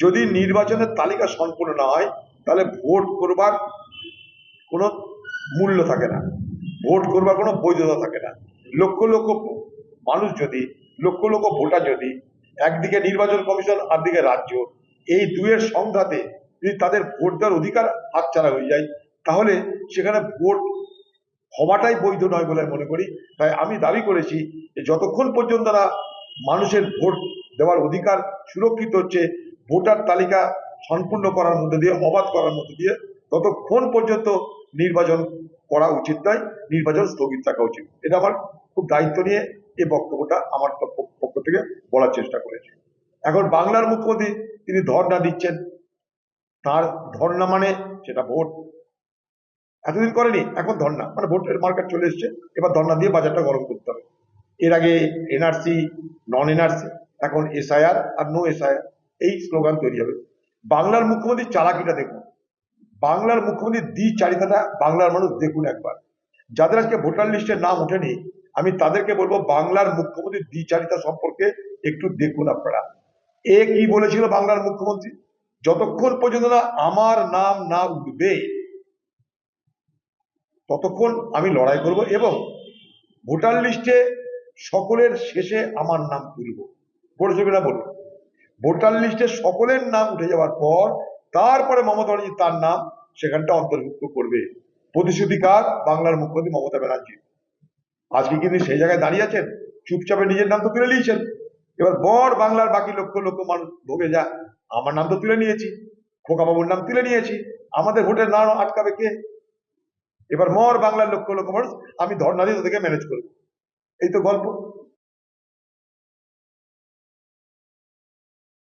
যদি নির্বাচনের তালিকা সম্পূর্ণ না হয় তাহলে ভোট করবার কোনো মূল্য থাকে না, ভোট করবার কোনো বৈধতা থাকে না। লক্ষ লক্ষ মানুষ যদি, লক্ষ লক্ষ ভোটার যদি, একদিকে নির্বাচন কমিশন আর দিকে রাজ্য, এই দুয়ের সংঘাতে যদি তাদের ভোট দেওয়ার অধিকার হাতছাড়া হয়ে যায়, তাহলে সেখানে ভোট হওয়াটাই বৈধ নয় বলে মনে করি। তাই আমি দাবি করেছি যে যতক্ষণ পর্যন্ত না মানুষের ভোট দেওয়ার অধিকার সুরক্ষিত হচ্ছে, ভোটার তালিকা সম্পূর্ণ করার মধ্যে দিয়ে, অবাধ করার মধ্যে দিয়ে, ততক্ষণ পর্যন্ত নির্বাচন করা উচিত নয়, নির্বাচন স্থগিত থাকা উচিত। এটা আমার খুব দায়িত্ব নিয়ে এই বক্তব্যটা আমার পক্ষ থেকে বলার চেষ্টা করেছি। এখন বাংলার মুখ্যমন্ত্রী তিনি ধর্ণা দিচ্ছেন, তার ধর্ণা মানে সেটা ভোট। এতদিন করেনি, এখন ধর্ণা মানে ভোটের মার্কেট চলে এসছে, এবার ধর্ণা দিয়ে বাজারটা গরম করতে হবে। এর আগে এনআরসি, নন এনআরসি, এখন এসআইআর আর নো এসআইআর, এই স্লোগান তৈরি হবে। বাংলার মুখ্যমন্ত্রী চালাকিটা দেখুন, বাংলার মুখ্যমন্ত্রী দ্বিচারিতাটা বাংলার মানুষ দেখুন একবার। যাদের আজকে ভোটার লিস্টের নাম ওঠেনি, আমি তাদেরকে বলবো বাংলার মুখ্যমন্ত্রীর দ্বিচারিতা সম্পর্কে একটু দেখুন আপনারা। এ কি বলেছিল বাংলার মুখ্যমন্ত্রী, যতক্ষণ পর্যন্ত না আমার নাম না উঠবে ততক্ষণ আমি লড়াই করব, এবং ভোটার লিস্টে সকলের শেষে আমার নাম তুলব। বলেছে কিনা বলুন? ভোটার লিস্টে সকলের নাম উঠে যাওয়ার পর তারপরে মমতা ব্যানার্জি তার নাম সেখানটা অন্তর্ভুক্ত করবে। প্রতিশ্রুতি কার? বাংলার মুখ্যমন্ত্রী মমতা ব্যানার্জি। আজকে কিন্তু সেই জায়গায় দাঁড়িয়ে আছেন, চুপচাপে নিজের নাম তো তুলে নিয়েছেন। এবার বড় বাংলার বাকি লক্ষ লক্ষ মানুষ ভোগে যা, আমার নাম তো তুলে নিয়েছি, খোকা বাবুর নাম তুলে নিয়েছি, আমাদের ভোটের নাম আটকাবে কে? এবার মর বাংলার লক্ষ লক্ষ মানুষ, আমি ধর্ণা দিয়ে তোদেরকে ম্যানেজ করবো, এই তো গল্প।